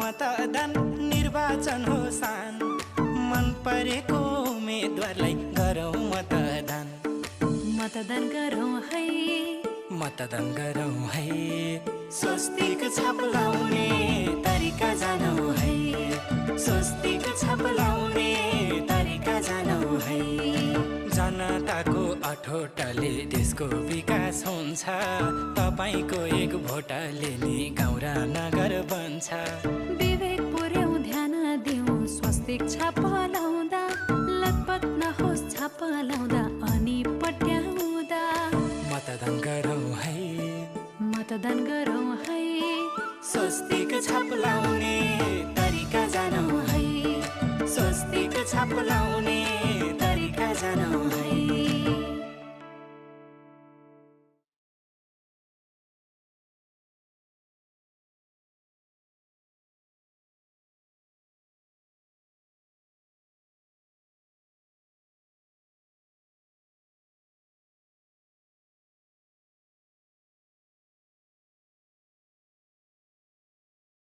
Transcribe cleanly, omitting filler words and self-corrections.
मतदान निर्वाचन हो सान, मन परेको उम्मेदवारलाई गरौँ मतदान। मतदान गरौँ है, मतदान गरौँ है, स्वस्तिक छाप लाउने तरिका जानौ है, स्वस्तिक छाप लाउने तरिका जानौ है। जनताको अठोटले देशको विकास हुन्छ, तपाईको एक भोटले नि गाउँ र नगर बन्छ। विवेक पुर्याउ ध्यान दिउँ स्वस्तिक छाप लाउँदा, लगभग नहोस् छाप लाउँदा अनि पट्याउँदा। मतदान गरौँ है, मतदान गरौँ है, स्वस्तिक छाप लाउने